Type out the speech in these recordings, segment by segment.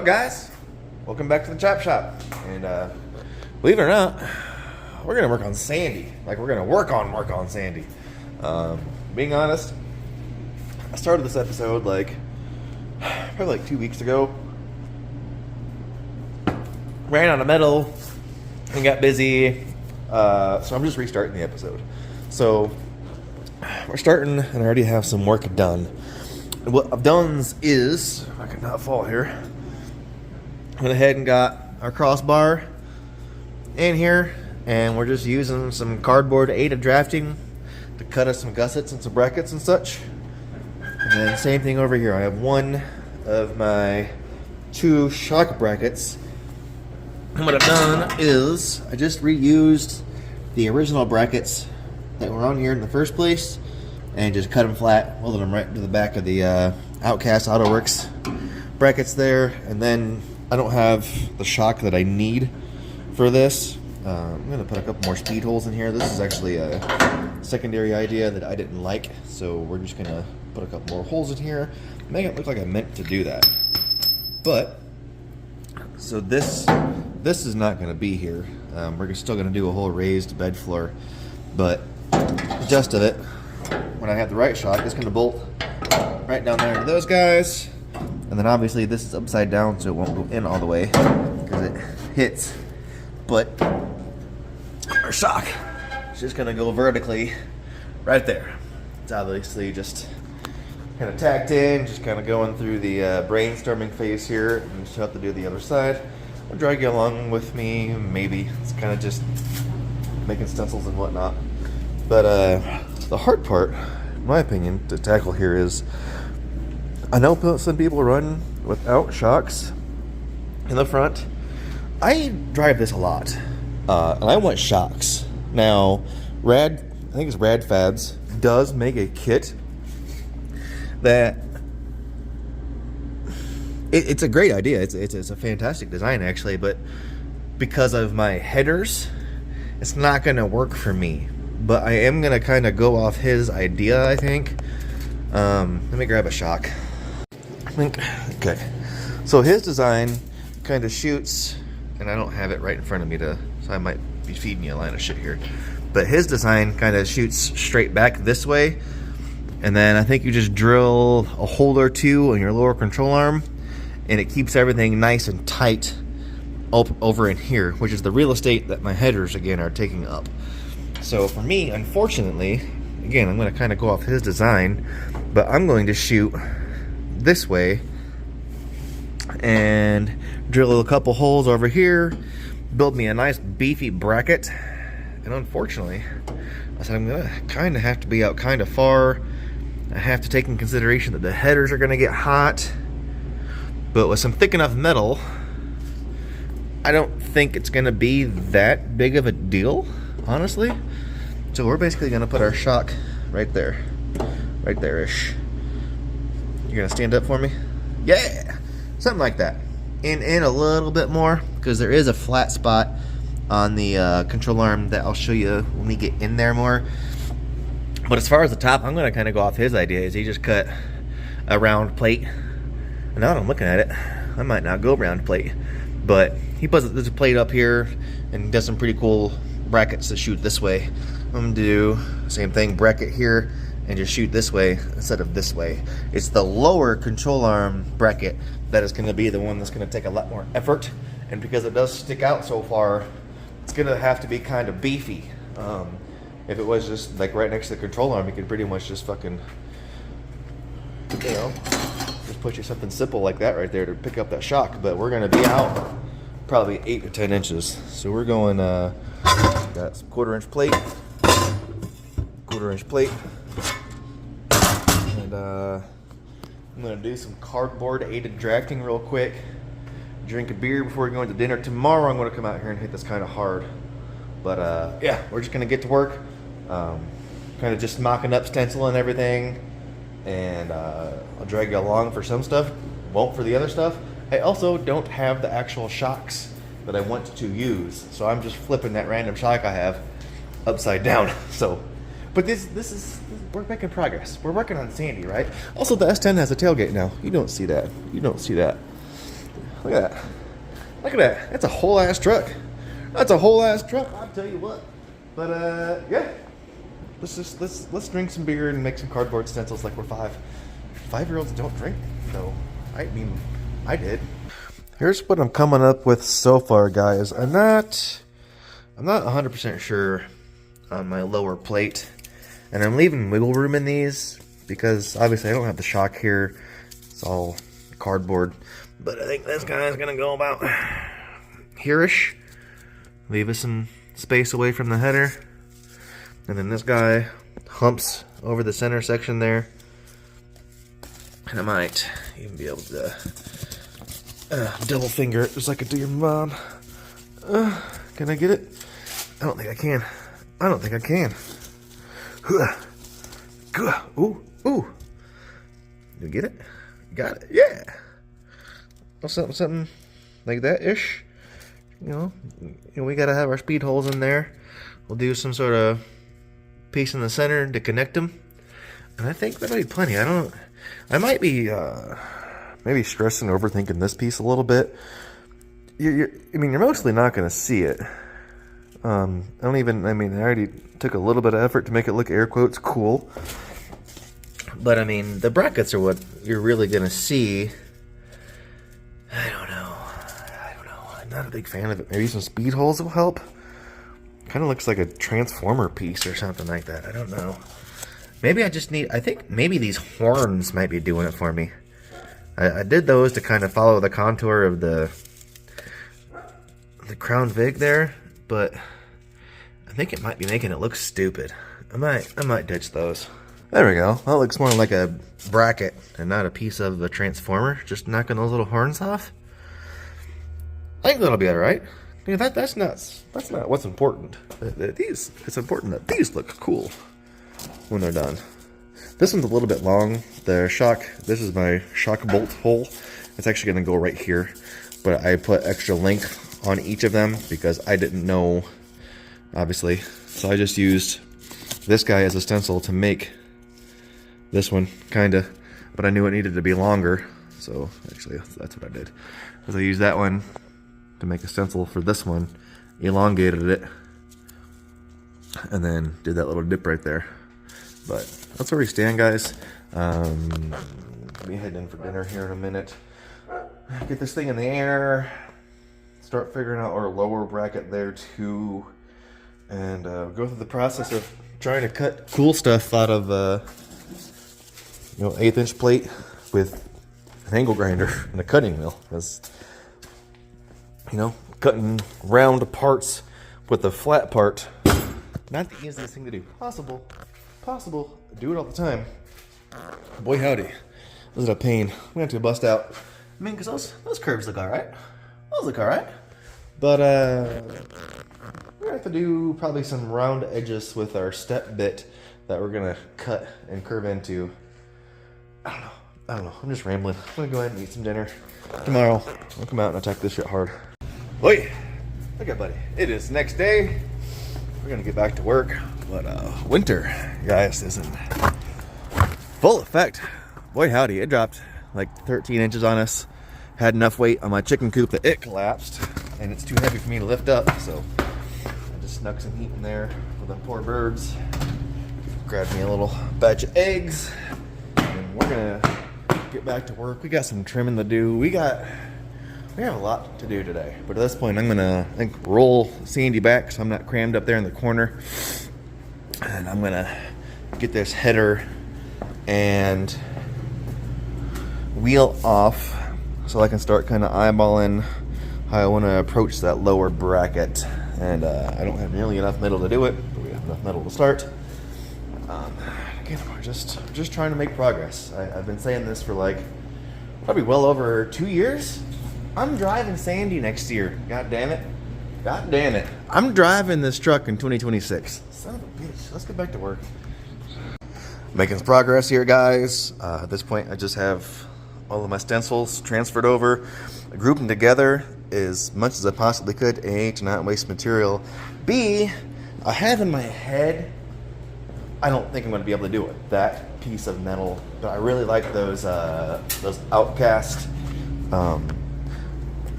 up, guys? Welcome back to the chop shop. And believe it or not, we're gonna work on Sandy. Like, we're gonna work on Sandy. Being honest, I started this episode probably like 2 weeks ago. Ran out of metal and got busy, so I'm just restarting the episode. So we're starting, and I already have some work done. And what I've done is, I could not fall here, went ahead and got our crossbar in here, and we're just using some cardboard aided drafting to cut us some gussets and some brackets and such. And then same thing over here. I have one of my 2 shock brackets. And what I've done is I just reused the original brackets that were on here in the first place and just cut them flat, welded them right into the back of the Outcast AutoWorks brackets there. And then I don't have the shock that I need for this. I'm going to put a couple more speed holes in here. This is actually a secondary idea that I didn't like, so we're just going to put a couple more holes in here, make it look like I meant to do that. But so this is not going to be here. We're still going to do a whole raised bed floor, but the gist of it, when I have the right shock, it's going to bolt right down there into those guys. And then obviously this is upside down, so it won't go in all the way because it hits. But our shock is just going to go vertically right there. It's obviously just kind of tacked in, just kind of going through the brainstorming phase here, and just have to do the other side. I'll drag you along with me, maybe. It's kind of just making stencils and whatnot. But the hard part, in my opinion, to tackle here is, I know some people run without shocks in the front. I drive this a lot, and I want shocks. Now, I think it's Rad Fabs, does make a kit that it's a great idea. It's a fantastic design, actually, but because of my headers, it's not going to work for me. But I am going to kind of go off his idea, I think. Let me grab a shock. Okay. So his design kind of shoots, and I don't have it right in front of me, so I might be feeding you a line of shit here. But his design kind of shoots straight back this way, and then I think you just drill a hole or two on your lower control arm, and it keeps everything nice and tight up over in here, which is the real estate that my headers, again, are taking up. So for me, unfortunately, again, I'm going to kind of go off his design, but I'm going to shoot this way and drill a couple holes over here, build me a nice beefy bracket. And unfortunately, I said I'm going to kind of have to be out kind of far. I have to take in consideration that the headers are going to get hot. But with some thick enough metal, I don't think it's going to be that big of a deal, honestly. So we're basically going to put our shock right there. Right there-ish. You're going to stand up for me? Yeah! Something like that. In a little bit more, because there is a flat spot on the control arm that I'll show you when we get in there more. But as far as the top, I'm going to kind of go off his idea. Is he just cut a round plate. And now that I'm looking at it, I might not go round plate. But he puts this plate up here and does some pretty cool brackets to shoot this way. I'm going to do the same thing, bracket here, and just shoot this way instead of this way. It's the lower control arm bracket that is going to be the one that's going to take a lot more effort. And because it does stick out so far, it's going to have to be kind of beefy. If it was just like right next to the control arm, you could pretty much just fucking, just put you something simple like that right there to pick up that shock. But we're going to be out probably 8 or 10 inches. So we're going, got some 1/4-inch plate, 1/4-inch plate. And I'm going to do some cardboard aided drafting real quick. Drink a beer before we go into dinner. Tomorrow I'm going to come out here and hit this kind of hard. But yeah, we're just going to get to work. Kind of just mocking up stencil and everything. And I'll drag you along for some stuff. Won't for the other stuff. I also don't have the actual shocks that I want to use. So I'm just flipping that random shock I have upside down. So, but this is, we're making progress. We're working on Sandy, right? Also, the S10 has a tailgate now. You don't see that. You don't see that. Look at that. Look at that. That's a whole ass truck. That's a whole ass truck. I'll tell you what. But yeah. Let's drink some beer and make some cardboard stencils like we're 5. 5-year-olds don't drink, though. I mean, I did. Here's what I'm coming up with so far, guys. I'm not 100% sure on my lower plate, and I'm leaving wiggle room in these because obviously I don't have the shock here. It's all cardboard, but I think this guy's gonna go about here-ish. Leave us some space away from the header, and then this guy humps over the center section there, and I might even be able to double finger it just like I do your mom. Can I get it? I don't think I can. I don't think I can. Ooh, ooh. Did you get it? Got it. Yeah. Well, something like that ish. You know, we gotta have our speed holes in there. We'll do some sort of piece in the center to connect them, and I think that'll be plenty. I might be maybe stressing, overthinking this piece a little bit. I mean, you're mostly not gonna see it. I already took a little bit of effort to make it look, air quotes, cool. But I mean, the brackets are what you're really gonna see. I don't know. I'm not a big fan of it. Maybe some speed holes will help. Kind of looks like a transformer piece or something like that. I don't know. Maybe I think maybe these horns might be doing it for me. I did those to kind of follow the contour of the Crown Vig there, but I think it might be making it look stupid. I might ditch those. There we go. That looks more like a bracket and not a piece of a transformer. Just knocking those little horns off. I think that'll be alright. You know, that's not what's important. It's important that these look cool when they're done. This one's a little bit long. This is my shock bolt hole. It's actually going to go right here, but I put extra length on each of them because I didn't know, obviously. So I just used this guy as a stencil to make this one, kinda, but I knew it needed to be longer, so actually that's what I did. Because I used that one to make a stencil for this one, elongated it, and then did that little dip right there. But that's where we stand, guys. I'll be heading in for dinner here in a minute. Get this thing in the air, start figuring out our lower bracket there too, and go through the process of trying to cut cool stuff out of 1/8" plate with an angle grinder and a cutting wheel. Because cutting round parts with a flat part, not the easiest thing to do. Possible. Do it all the time. Boy howdy, this is a pain. I'm gonna have to bust out. I mean, because those curves look alright. Those look alright. But we're gonna have to do probably some round edges with our step bit that we're gonna cut and curve into. I don't know. I'm just rambling. I'm gonna go ahead and eat some dinner. Tomorrow, I'll come out and attack this shit hard. Wait, look at buddy. It is next day. We're gonna get back to work, but winter, guys, is in full effect. Boy howdy, it dropped like 13 inches on us. Had enough weight on my chicken coop that it collapsed, and it's too heavy for me to lift up, so I just snuck some heat in there for the poor birds. Grabbed me a little batch of eggs, and we're gonna get back to work. We got some trimming to do. We have a lot to do today, but at this point I'm gonna, I think, roll Sandy back so I'm not crammed up there in the corner, and I'm gonna get this header and wheel off so I can start kind of eyeballing how I want to approach that lower bracket. And I don't have nearly enough metal to do it, but we have enough metal to start. Again, we're just trying to make progress. I've been saying this for like probably well over 2 years. I'm driving Sandy next year. God damn it. I'm driving this truck in 2026. Son of a bitch. Let's get back to work. Making some progress here, guys. At this point, I just have all of my stencils transferred over. I grouped them together as much as I possibly could. A, to not waste material. B, I have in my head, I don't think I'm going to be able to do it. That piece of metal. But I really like those outcast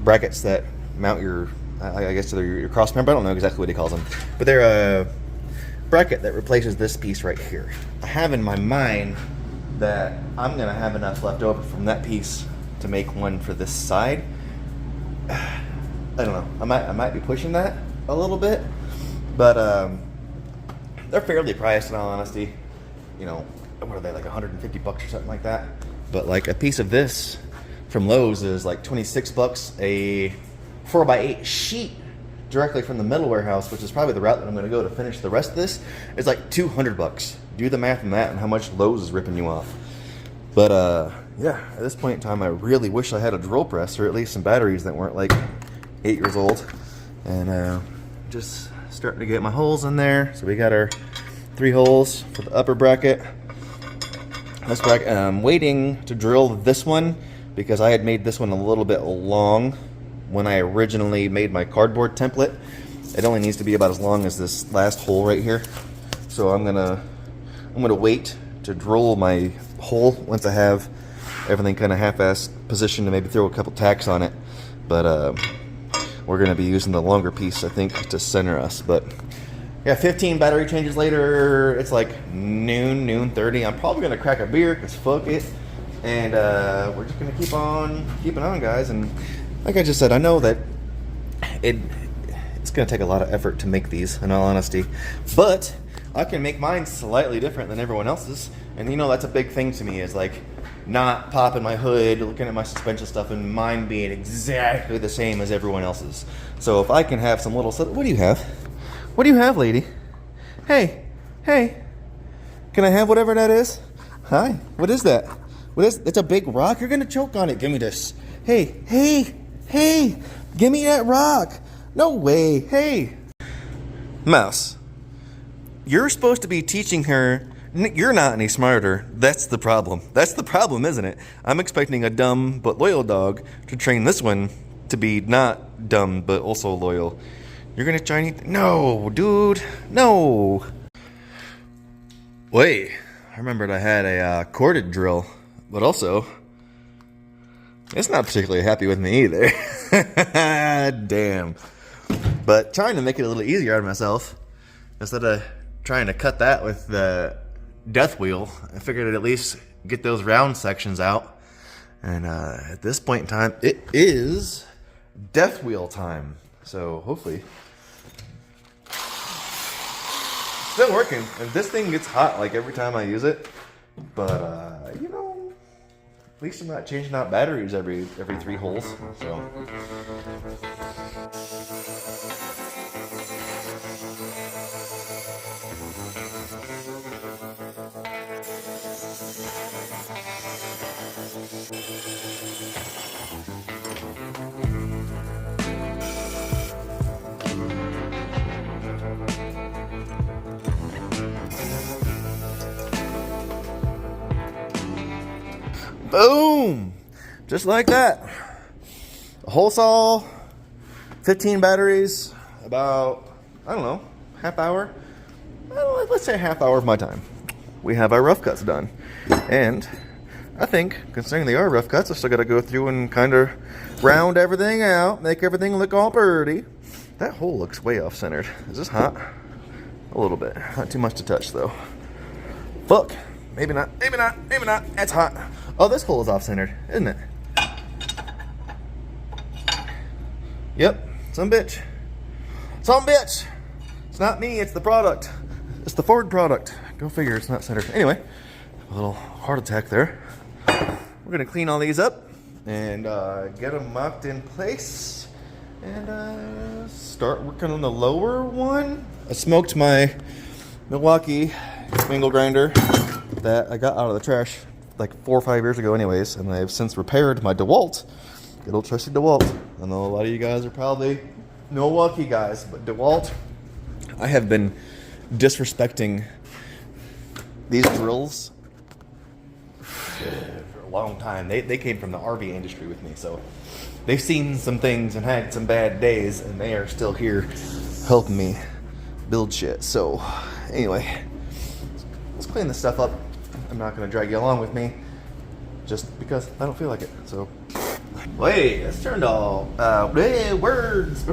brackets that mount your, I guess they're your cross member. I don't know exactly what he calls them, but they're a bracket that replaces this piece right here. I have in my mind that I'm gonna have enough left over from that piece to make one for this side. I don't know. I might be pushing that a little bit, but they're fairly priced in all honesty. You know, what are they, like $150 or something like that? But like a piece of this from Lowe's is like $26. A 4x8 sheet directly from the metal warehouse, which is probably the route that I'm going to go to finish the rest of this, is like $200. Do the math on that and how much Lowe's is ripping you off. But yeah, at this point in time, I really wish I had a drill press or at least some batteries that weren't like 8 years old. And just starting to get my holes in there. So we got our 3 holes for the upper bracket. This bracket, I'm waiting to drill this one because I had made this one a little bit long when I originally made my cardboard template. It only needs to be about as long as this last hole right here. So I'm gonna wait to drill my hole once I have everything kind of half-assed positioned to maybe throw a couple tacks on it. But we're gonna be using the longer piece, I think, to center us. But yeah, 15 battery changes later. It's like noon 30. I'm probably gonna crack a beer because fuck it, and we're just gonna keep on keeping on, guys. And like I just said, I know that it's gonna take a lot of effort to make these, in all honesty, but I can make mine slightly different than everyone else's. And you know, that's a big thing to me, is like not popping my hood, looking at my suspension stuff, and mine being exactly the same as everyone else's. So if I can have some little, what do you have? What do you have, lady? Hey, can I have whatever that is? Hi, what is that? What is, it's a big rock? You're gonna choke on it. Give me this. Hey, give me that rock. No way. Hey, Mouse, you're supposed to be teaching her. You're not any smarter. That's the problem. That's the problem, isn't it? I'm expecting a dumb but loyal dog to train this one to be not dumb but also loyal. You're gonna try anything? No, dude, no. Wait, I remembered I had a corded drill, but also, it's not particularly happy with me either. Damn. But trying to make it a little easier on myself, instead of trying to cut that with the death wheel, I figured I'd at least get those round sections out. And at this point in time, it is death wheel time. So hopefully, still working. And this thing gets hot like every time I use it. But you know, at least I'm not changing out batteries every 3 holes. So. Boom! Just like that. A hole saw, 15 batteries, about, I don't know, half hour? Well, let's say a half hour of my time. We have our rough cuts done. And I think, considering they are rough cuts, I still got to go through and kind of round everything out, make everything look all pretty. That hole looks way off-centered. Is this hot? A little bit. Not too much to touch, though. Fuck. Maybe not. It's hot. Oh, this hole is off-centered, isn't it? Yep. Some bitch. It's not me, it's the product. It's the Ford product. Go figure, it's not centered. Anyway, a little heart attack there. We're gonna clean all these up and get them mocked in place and start working on the lower one. I smoked my Milwaukee angle grinder that I got out of the trash like 4 or 5 years ago anyways, and I've since repaired my DeWalt. Good old trusty DeWalt. I know a lot of you guys are probably Milwaukee guys, but DeWalt, I have been disrespecting these drills for a long time. They came from the RV industry with me, so they've seen some things and had some bad days, and they are still here helping me build shit. So anyway, let's clean this stuff up. I'm not going to drag you along with me just because I don't feel like it. So Wait, this turned all words.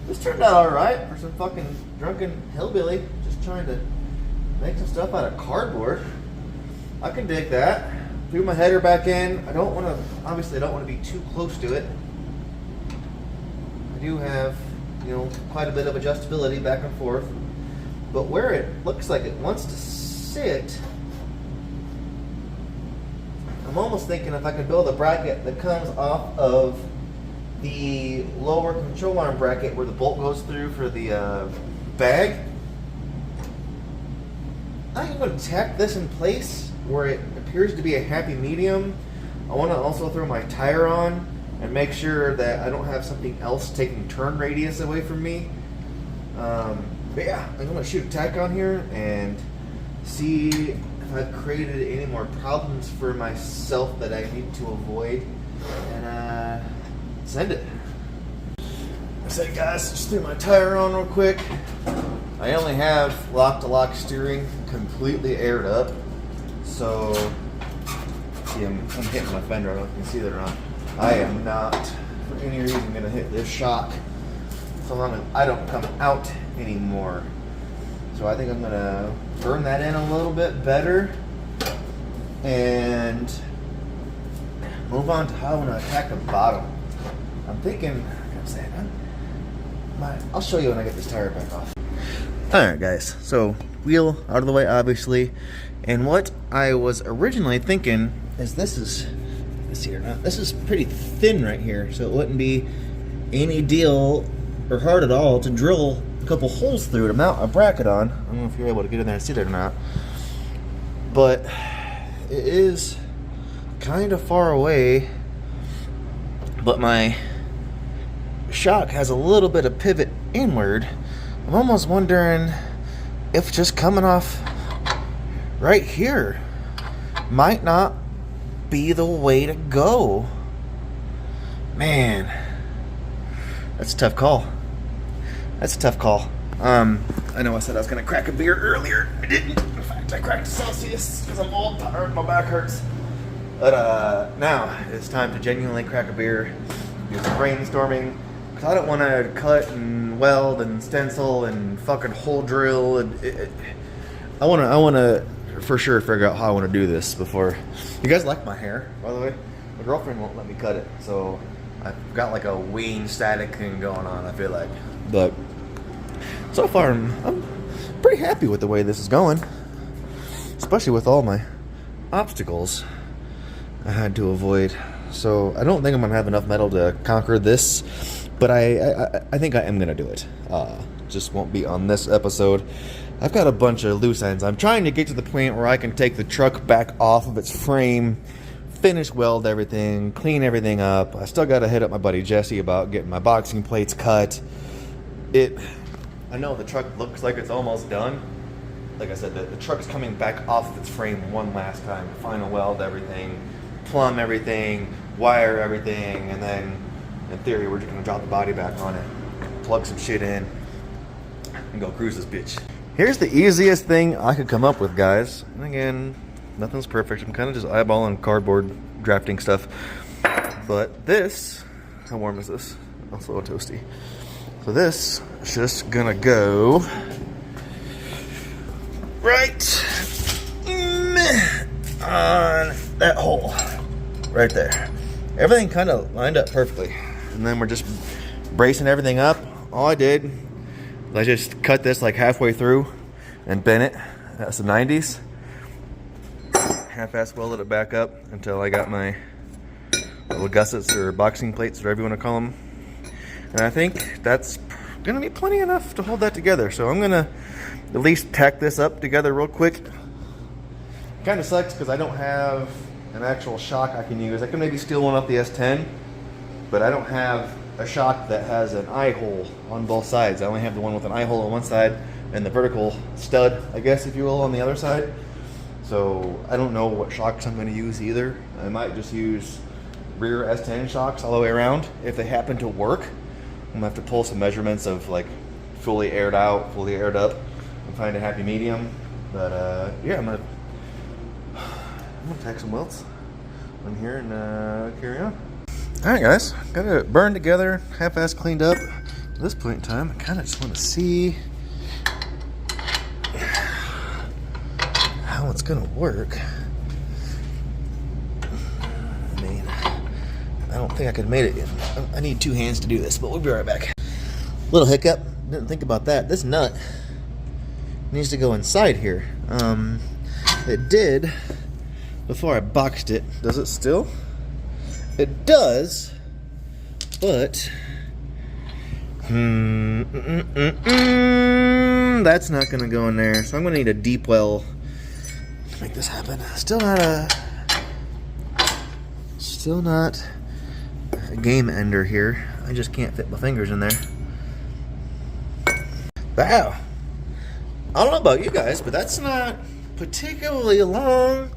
This turned out alright for some fucking drunken hillbilly just trying to make some stuff out of cardboard. I can dig that. Threw my header back in. Obviously I don't want to be too close to it. I do have, quite a bit of adjustability back and forth. But where it looks like it wants to sit, I'm almost thinking if I could build a bracket that comes off of the lower control arm bracket where the bolt goes through for the bag. I think I'm going to tack this in place where it appears to be a happy medium. I want to also throw my tire on and make sure that I don't have something else taking turn radius away from me. But yeah, I'm going to shoot a tack on here and see if I've created any more problems for myself that I need to avoid, and send it. I said, guys, just threw my tire on real quick. I only have lock-to-lock steering completely aired up, so see, I'm hitting my fender. I don't know if you can see that or not. I am not, for any reason, going to hit this shock so long as I don't come out anymore. So I think I'm going to burn that in a little bit better and move on to how I'm going to attack the bottom. I'm thinking, I'll show you when I get this tire back off. Alright guys, so wheel out of the way obviously, and what I was originally thinking is this is pretty thin right here, so it wouldn't be any deal or hard at all to drill a couple holes through to mount a bracket on. I don't know if you're able to get in there and see that or not, but it is kind of far away, but my shock has a little bit of pivot inward. I'm almost wondering if just coming off right here might not be the way to go. Man, that's a tough call. I know I said I was going to crack a beer earlier. I didn't. In fact, I cracked a Celsius because I'm old, tired, my back hurts. But now it's time to genuinely crack a beer, do some brainstorming. Because I don't want to cut and weld and stencil and fucking hole drill. I want to for sure figure out how I want to do this before. You guys like my hair, by the way? My girlfriend won't let me cut it, so I've got like a wean static thing going on, I feel like. But so far, I'm pretty happy with the way this is going, especially with all my obstacles I had to avoid. So I don't think I'm gonna have enough metal to conquer this, but I think I am gonna do it. Just won't be on this episode. I've got a bunch of loose ends. I'm trying to get to the point where I can take the truck back off of its frame, finish weld everything, clean everything up. I still got to hit up my buddy Jesse about getting my boxing plates cut. I know the truck looks like it's almost done. Like I said, the truck's coming back off of its frame one last time. Final weld everything, plumb everything, wire everything, and then in theory we're just going to drop the body back on it, plug some shit in, and go cruise this bitch. Here's the easiest thing I could come up with, guys. And again, nothing's perfect. I'm kind of just eyeballing cardboard drafting stuff. But this, how warm is this? Also a toasty. So this is just gonna go right on that hole right there. Everything kind of lined up perfectly. And then we're just bracing everything up. All I did, I just cut this like halfway through and bent it. That's the 90s. Half-ass welded it back up until I got my little gussets or boxing plates, whatever you want to call them. And I think that's gonna be plenty enough to hold that together. So I'm gonna at least tack this up together real quick. Kind of sucks because I don't have an actual shock I can use. I can maybe steal one off the S10, but I don't have a shock that has an eye hole on both sides. I only have the one with an eye hole on one side and the vertical stud, I guess, if you will, on the other side. So I don't know what shocks I'm going to use either. I might just use rear S10 shocks all the way around if they happen to work. I'm going to have to pull some measurements of like fully aired out, fully aired up, and find a happy medium. But yeah, I'm gonna tack some welds in here and carry on. Alright guys, got it burned together, half-ass cleaned up. At this point in time, I kind of just want to see how it's going to work. I mean, I don't think I could have made it. I need 2 hands to do this, but we'll be right back. Little hiccup, didn't think about that. This nut needs to go inside here. It did before I boxed it. Does it still? It does, but that's not gonna go in there. So I'm gonna need a deep well to make this happen. Still not a game ender here. I just can't fit my fingers in there. Wow. I don't know about you guys, but that's not particularly long.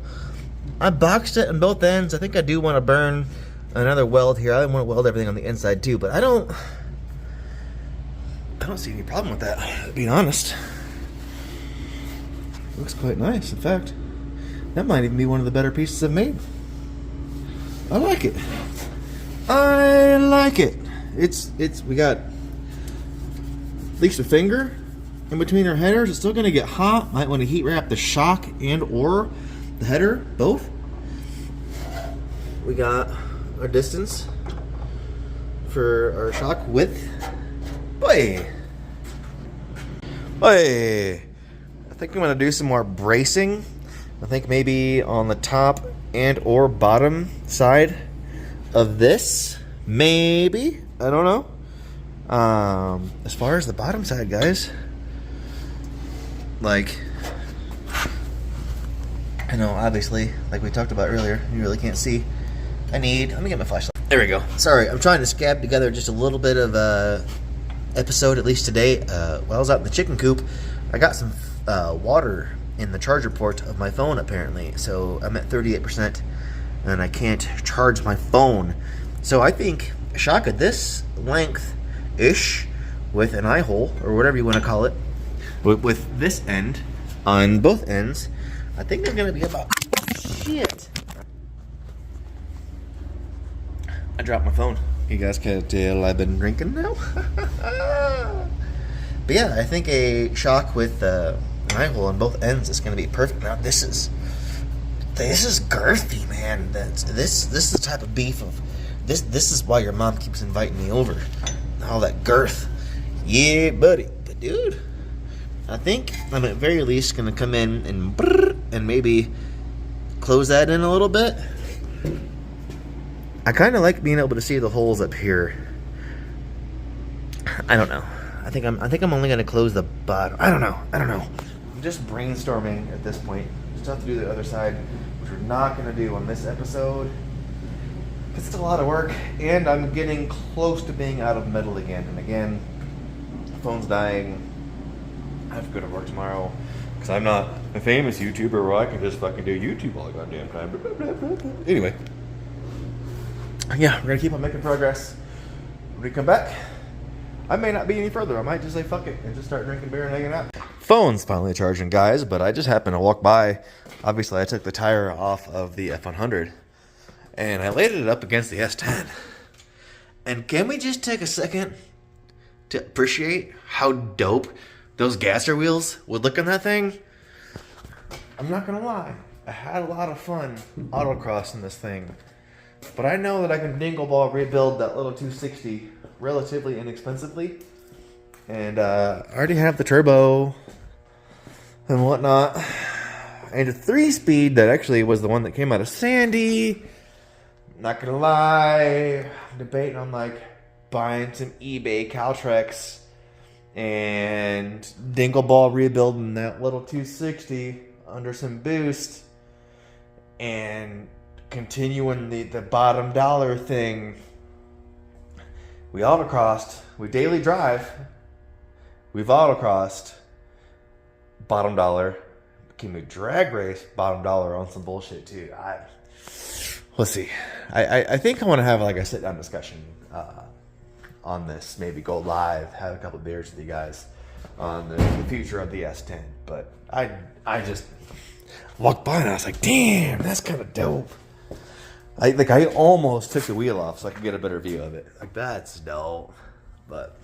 I boxed it on both ends. I think I do want to burn another weld here. I want to weld everything on the inside too, but I don't see any problem with that, being honest. Looks quite nice. In fact, that might even be one of the better pieces I've made. I like it. I like it. We got at least a finger in between our headers. It's still going to get hot. Might want to heat wrap the shock and or the header, both. We got our distance for our shock width. Boy. I think I'm going to do some more bracing. I think maybe on the top and or bottom side of this. Maybe. I don't know. As far as the bottom side, guys, like, I know, obviously, like we talked about earlier, you really can't see. Let me get my flashlight. There we go. Sorry, I'm trying to scab together just a little bit of episode, at least today. While I was out in the chicken coop, I got some water in the charger port of my phone, apparently. So I'm at 38%, and I can't charge my phone. So I think a shock of this length-ish, with an eye hole, or whatever you want to call it, with this end, on both ends, I think they're going to be about... Shit! I dropped my phone. You guys can't tell I've been drinking now. But yeah, I think a shock with an eye hole on both ends is going to be perfect. Now this is girthy, man. This is the type of beef of this is why your mom keeps inviting me over. All that girth. Yeah, buddy. But dude, I think I'm at very least going to come in and maybe close that in a little bit. I kind of like being able to see the holes up here. I don't know. I think I'm only going to close the bottom. I don't know. I'm just brainstorming at this point. Just have to do the other side, which we're not going to do on this episode, because it's a lot of work, and I'm getting close to being out of metal again. And again, the phone's dying. I have to go to work tomorrow, because I'm not a famous YouTuber where I can just fucking do YouTube all the goddamn time. Anyway. Yeah, we're gonna keep on making progress. When we come back, I may not be any further. I might just say fuck it and just start drinking beer and hanging out. Phone's finally charging, guys, but I just happened to walk by. Obviously, I took the tire off of the F100 and I laid it up against the S10. And can we just take a second to appreciate how dope those gasser wheels would look on that thing? I'm not gonna lie, I had a lot of fun autocrossing this thing. But I know that I can dingle ball rebuild that little 260 relatively inexpensively. And I already have the turbo and whatnot. And a 3-speed that actually was the one that came out of Sandy. Not gonna lie, I'm debating on like buying some eBay Caltrex and dingle ball rebuilding that little 260 under some boost and continuing the bottom dollar thing. We autocrossed, we daily drive, we've autocrossed, bottom dollar. Can we drag race bottom dollar on some bullshit too? Let's see. I think I want to have like a sit down discussion on this. Maybe go live, have a couple of beers with you guys on the future of the S10. But I just walked by and I was like, damn, that's kind of dope. I almost took the wheel off so I could get a better view of it. Like, that's dope. But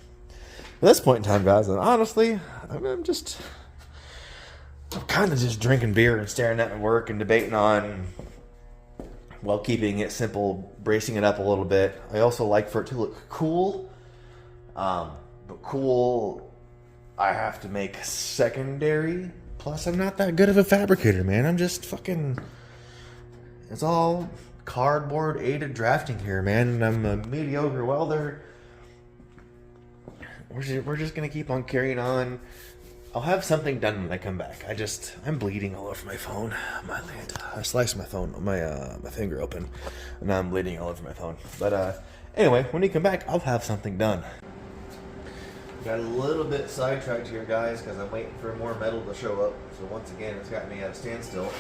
at this point in time, guys, and honestly, I'm kind of just drinking beer and staring at my work and debating on, while keeping it simple, bracing it up a little bit. I also like for it to look cool. But cool, I have to make secondary. Plus, I'm not that good of a fabricator, man. I'm just fucking... It's all cardboard aided drafting here, man. And I'm a mediocre welder. We're just gonna keep on carrying on. I'll have something done when I come back. I'm bleeding all over my phone. My land. I sliced my phone, my finger open, and now I'm bleeding all over my phone. But anyway, when you come back, I'll have something done. Got a little bit sidetracked here, guys, because I'm waiting for more metal to show up. So once again, it's got me at a standstill.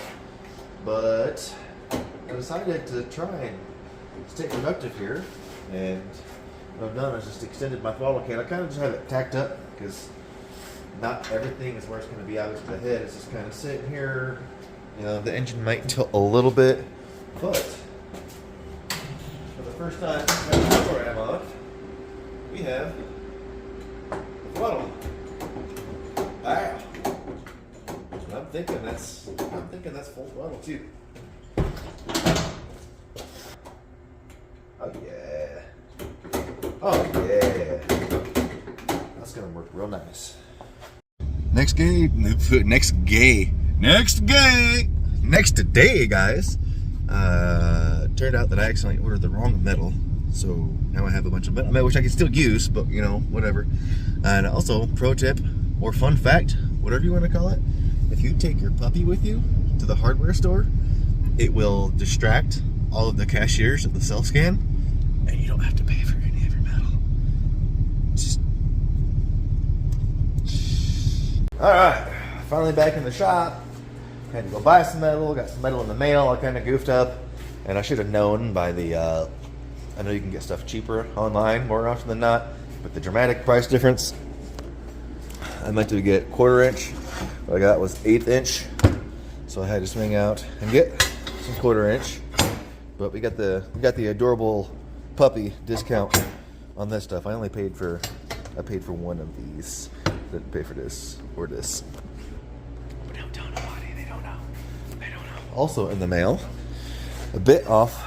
But I decided to try and stay productive here, and what I've done is just extended my throttle can. I kind of just have it tacked up because not everything is where it's going to be out of the head. It's just kind of sitting here. You know, the engine might tilt a little bit, but for the first time in the program of, we have the throttle. Wow. And I'm thinking that's full throttle too. Oh yeah. Oh yeah. That's gonna work real nice. Next day, guys. Turned out that I accidentally ordered the wrong metal, so now I have a bunch of metal which I can still use, but you know, whatever. And also, pro tip or fun fact, whatever you want to call it, if you take your puppy with you to the hardware store, it will distract all of the cashiers at the self scan, and you don't have to pay for any of your metal. Just... Alright, finally back in the shop. Had to go buy some metal, got some metal in the mail. I kind of goofed up, and I should have known by the, I know you can get stuff cheaper online more often than not, but the dramatic price difference. I meant to get 1/4 inch, what I got was 1/8 inch, so I had to swing out and get some 1/4 inch. But we got the adorable puppy discount on this stuff. I paid for one of these. Didn't pay for this or this. But don't tell nobody. They don't know. Also in the mail, a bit off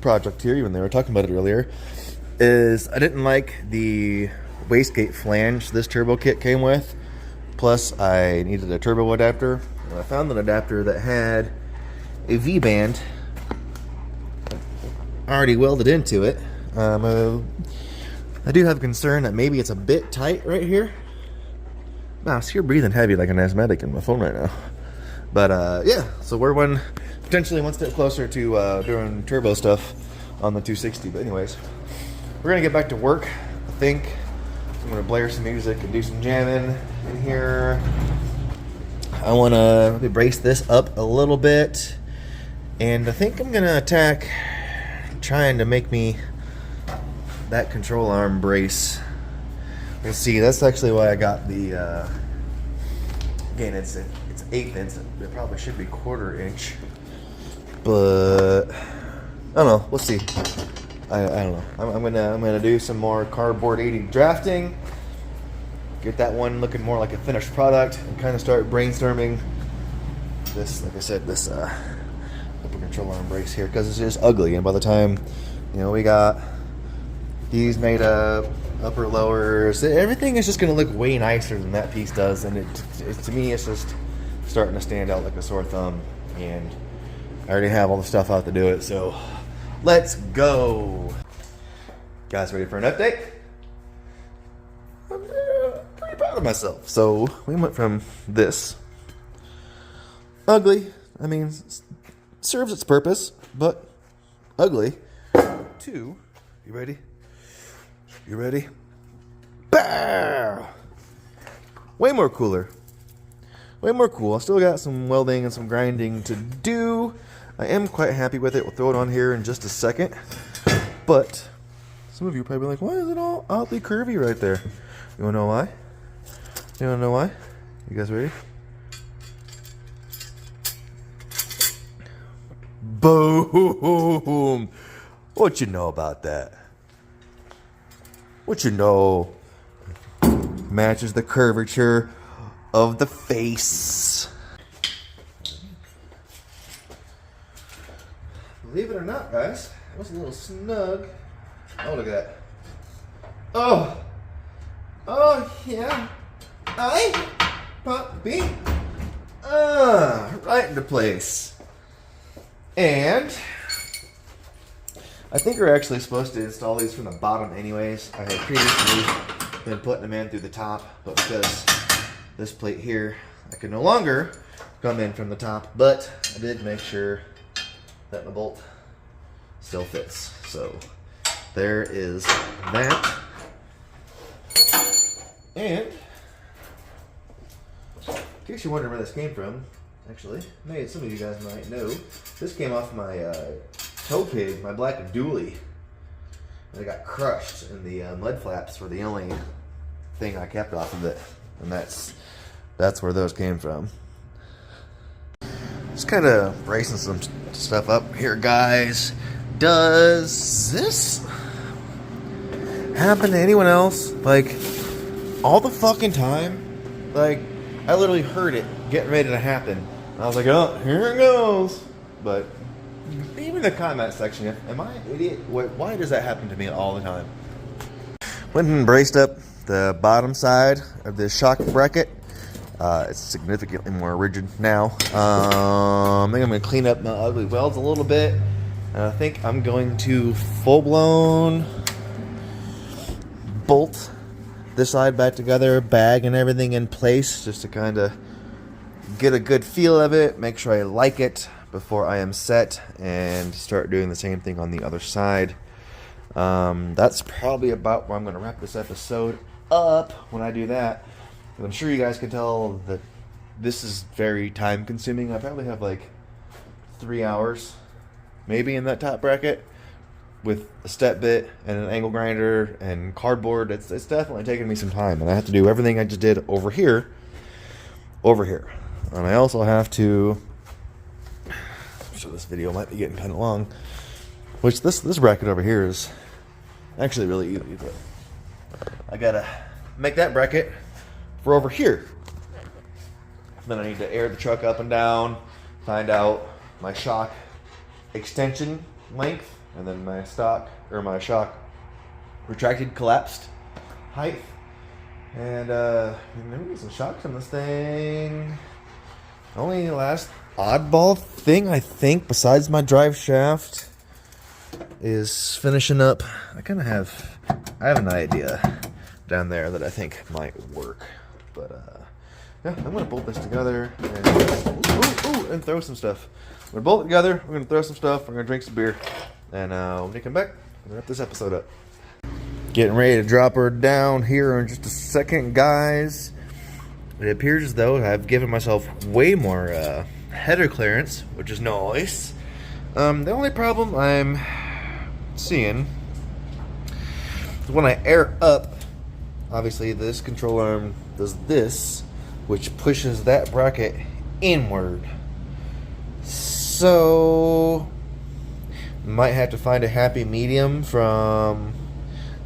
project here, even they were talking about it earlier, is I didn't like the wastegate flange this turbo kit came with. Plus, I needed a turbo adapter, and I found an adapter that had a V-band already welded into it. I do have a concern that maybe it's a bit tight right here. Wow, so you're breathing heavy like an asthmatic in my phone right now. But yeah, so we're potentially one step closer to doing turbo stuff on the 260. But anyways, we're gonna get back to work. I think I'm gonna blare some music and do some jamming in here. I wanna brace this up a little bit, and I think I'm gonna attack trying to make me that control arm brace. You'll see, that's actually why I got the again, it's 1/8 inch. It probably should be 1/4 inch, but I don't know. We'll see. I don't know. I'm gonna do some more cardboard 80 drafting, get that one looking more like a finished product, and kind of start brainstorming this, like I said, this upper control arm brace here, because it's just ugly. And by the time, you know, we got these made up, upper lowers, everything is just going to look way nicer than that piece does. And it to me, it's just starting to stand out like a sore thumb. And I already have all the stuff out to do it, so let's go. Guys, ready for an update? I'm pretty proud of myself. So we went from this ugly, I mean, serves its purpose, but ugly, to, you ready? You ready? Bow! Way more cooler. Way more cool. I still got some welding and some grinding to do. I am quite happy with it. We'll throw it on here in just a second. But some of you are probably like, why is it all oddly curvy right there? You wanna know why? You wanna know why? You guys ready? Boom. What you know about that? What you know matches the curvature of the face. Believe it or not, guys, it was a little snug. Oh, look at that. Oh yeah. I puppy. Right into place. And I think we're actually supposed to install these from the bottom anyways. I had previously been putting them in through the top, but because this plate here, I can no longer come in from the top, but I did make sure that the bolt still fits. So there is that. And in case you're wondering where this came from, actually, maybe some of you guys might know, this came off my tow pig, my black dually. And it got crushed, and the mud flaps were the only thing I kept off of it. And that's where those came from. Just kind of bracing some stuff up here, guys. Does this happen to anyone else? Like, all the fucking time? Like, I literally heard it getting ready to happen. And I was like, oh, here it goes. But even in the comment section, am I an idiot? Why does that happen to me all the time? Went and braced up the bottom side of this shock bracket. It's significantly more rigid now. I think I'm going to clean up my ugly welds a little bit. And I think I'm going to full-blown bolt this side back together, bag and everything in place, just to kind of get a good feel of it, make sure I like it before I am set, and start doing the same thing on the other side. That's probably about where I'm going to wrap this episode up when I do that. And I'm sure you guys can tell that this is very time consuming. I probably have like 3 hours maybe in that top bracket with a step bit and an angle grinder and cardboard. It's definitely taking me some time, and I have to do everything I just did over here. And I also have to, so this video might be getting kind of long, which this bracket over here is actually really easy, but I gotta make that bracket for over here. Then I need to air the truck up and down, find out my shock extension length, and then my shock retracted collapsed height. And maybe some shocks on this thing. Only last oddball thing I think besides my drive shaft is finishing up. I have an idea down there that I think might work. But yeah, I'm gonna bolt this together and throw some stuff. We're gonna bolt it together, we're gonna throw some stuff, we're gonna drink some beer, and when we come back, we're gonna wrap this episode up. Getting ready to drop her down here in just a second, guys. It appears as though I've given myself way more header clearance, which is nice. The only problem I'm seeing is when I air up, obviously this control arm does this, which pushes that bracket inward. So might have to find a happy medium from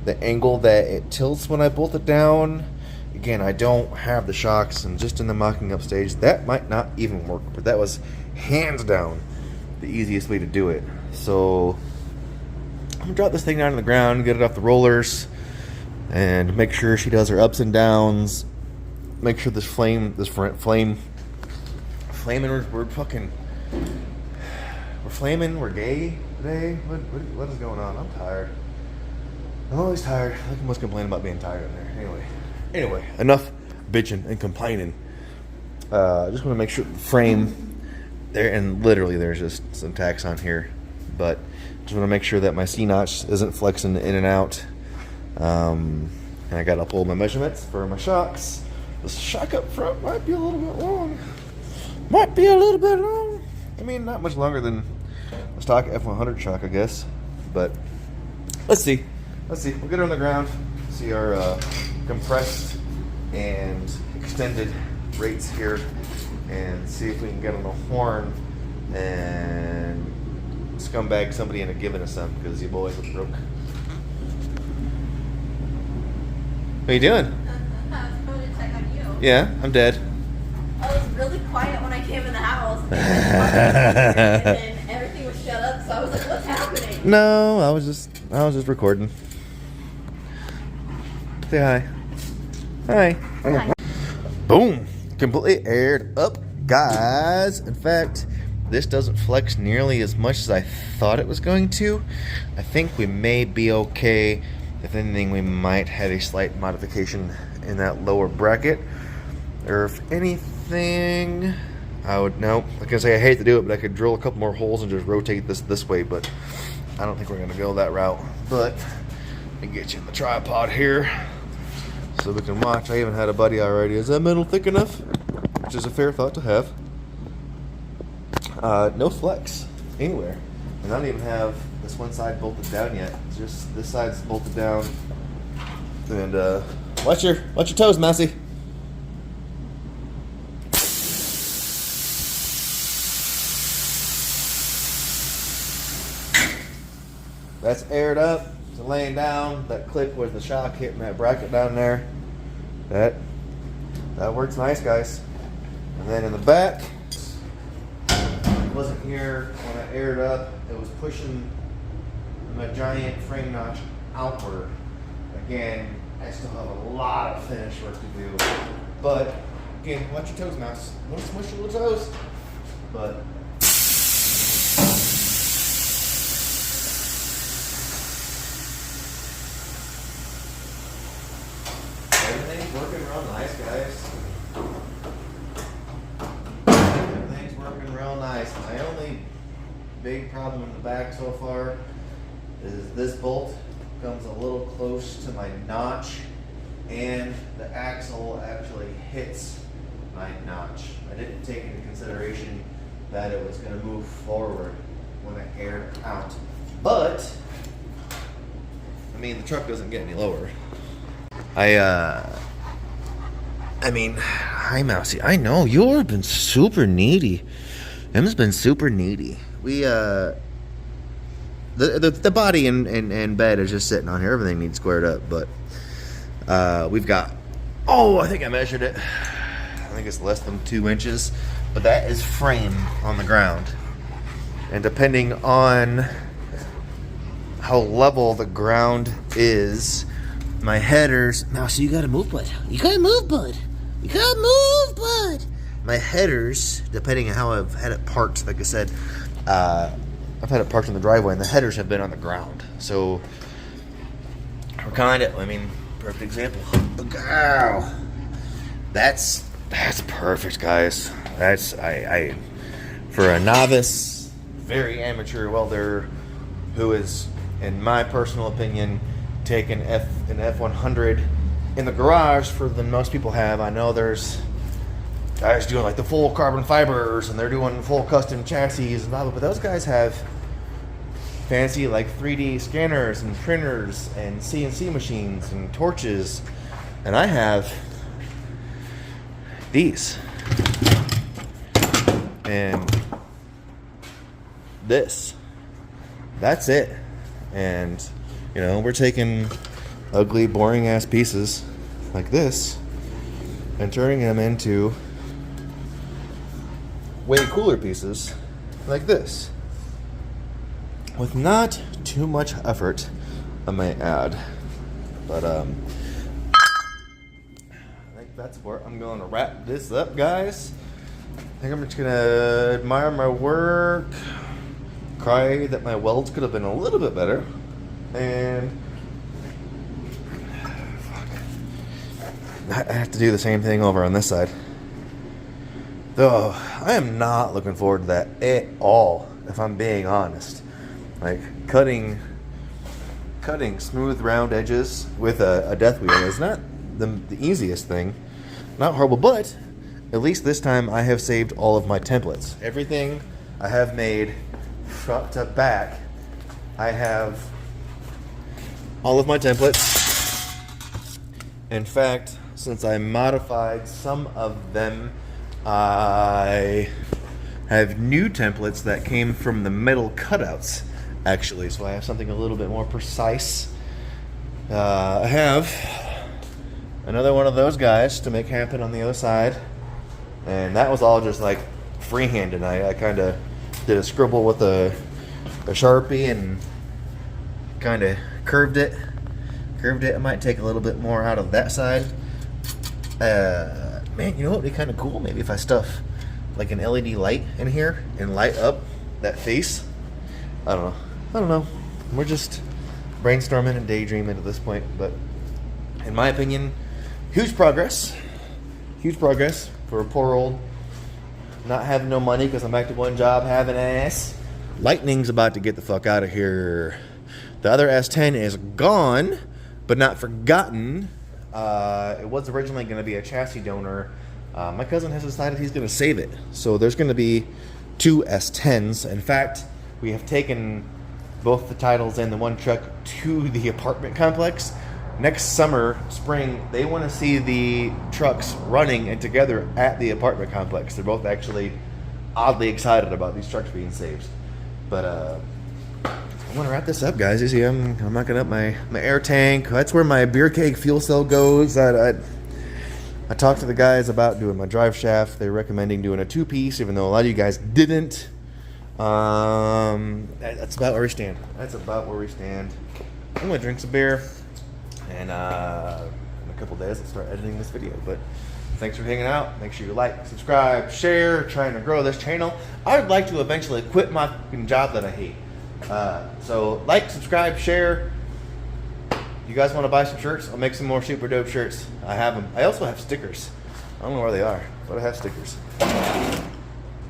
the angle that it tilts when I bolt it down. Again, I don't have the shocks, and just in the mocking up stage, that might not even work. But that was hands down the easiest way to do it. So I'm gonna drop this thing down on the ground, get it off the rollers, and make sure she does her ups and downs. Make sure this flaming, we're flaming, we're gay today. What is going on? I'm tired. I'm always tired. I must complain about being tired in there. Anyway, enough bitching and complaining. I just want to make sure the frame there, and literally there's just some tacks on here, but just want to make sure that my C-notch isn't flexing in and out. And I got to pull my measurements for my shocks. The shock up front might be a little bit long. I mean, not much longer than a stock F100 shock, I guess. But let's see. We'll get her on the ground, see our compressed and extended rates here, and see if we can get on the horn and scumbag somebody into giving us some because you boys look broke. What are you doing? I was going to check on you. Yeah, I'm dead. I was really quiet when I came in the house. And then everything was shut up, so I was like, what's happening? No, I was just recording. Say hi. Hi. Hi. Boom. Completely aired up, guys. In fact, this doesn't flex nearly as much as I thought it was going to. I think we may be okay. If anything, we might have a slight modification in that lower bracket. Or if anything, I would, no, like I say, I hate to do it, but I could drill a couple more holes and just rotate this way, but I don't think we're going to go that route. But let me get you in the tripod here so we can watch. I even had a buddy already. Is that metal thick enough? Which is a fair thought to have. No flex anywhere. And I don't even have this one side bolted down yet. It's just this side's bolted down. And watch your toes, Massey. That's aired up. So laying down. That click was the shock hitting that bracket down there. That works nice, guys. And then in the back, it wasn't here when I aired up. It was pushing my giant frame notch outward. Again, I still have a lot of finish work to do. But again, watch your toes, Mouse. Don't smush your little toes. But everything's working real nice, guys. Everything's working real nice. My only big problem in the back so far is this bolt comes a little close to my notch and the axle actually hits my notch. I didn't take into consideration that it was going to move forward when I aired out. But I mean, the truck doesn't get any lower. I mean, hi Mousy. I know you've been super needy. Em's been super needy. We the body and bed is just sitting on here. Everything needs squared up, but we've got, I think I measured it. I think it's less than 2 inches, but that is frame on the ground. And depending on how level the ground is, my headers, Mousy, you gotta move, bud. You gotta move, bud. You gotta move, bud. My headers, depending on how I've had it parked, like I said, I've had it parked in the driveway, and the headers have been on the ground. So we're kind of, perfect example. Ow. That's perfect, guys. That's I for a novice, very amateur welder who is, in my personal opinion, taking an F100 in the garage for than most people have. I know there's guys doing like the full carbon fibers and they're doing full custom chassis and blah, blah, but those guys have fancy like 3D scanners and printers and CNC machines and torches, and I have these and this. That's it. And we're taking ugly, boring ass pieces like this and turning them into way cooler pieces like this with not too much effort, I may add. But I think that's where I'm going to wrap this up, guys. I think I'm just gonna admire my work, cry that my welds could have been a little bit better, and I have to do the same thing over on this side. Though I am not looking forward to that at all, if I'm being honest. Like cutting smooth round edges with a death wheel is not the easiest thing. Not horrible, but at least this time I have saved all of my templates. Everything I have made front to back, I have all of my templates. In fact, since I modified some of them, I have new templates that came from the metal cutouts, actually. So I have something a little bit more precise. I have another one of those guys to make happen on the other side. And that was all just like freehand, and I kind of did a scribble with a Sharpie and kind of curved it. I might take a little bit more out of that side. Man, you know what would be kind of cool? Maybe if I stuff like an LED light in here and light up that face. I don't know. We're just brainstorming and daydreaming at this point, but in my opinion, huge progress for a poor old not having no money because I'm back to one job having ass. Lightning's about to get the fuck out of here. The other S10 is gone, but not forgotten. It was originally going to be a chassis donor. My cousin has decided he's going to save it. So there's going to be 2 S10s. In fact, we have taken both the titles and the one truck to the apartment complex. Next spring, they want to see the trucks running and together at the apartment complex. They're both actually oddly excited about these trucks being saved. But I want to wrap this up, guys. You see, I'm knocking up my air tank. That's where my beer keg fuel cell goes. I talked to the guys about doing my drive shaft. They're recommending doing a 2-piece, even though a lot of you guys didn't. That's about where we stand. I'm going to drink some beer. And in a couple days, I'll start editing this video. But thanks for hanging out. Make sure you like, subscribe, share. Trying to grow this channel. I would like to eventually quit my fucking job that I hate. So like, subscribe, share. You guys want to buy some shirts? I'll make some more super dope shirts. I have them. I also have stickers. I don't know where they are, but I have stickers. I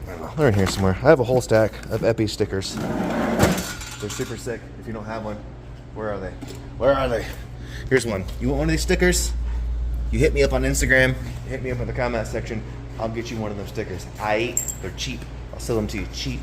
don't know. They're in here somewhere. I have a whole stack of Eppy stickers. They're super sick. If you don't have one, where are they? Here's one. You want one of these stickers? You hit me up on Instagram. Hit me up in the comment section. I'll get you one of those stickers. They're cheap. I'll sell them to you cheap.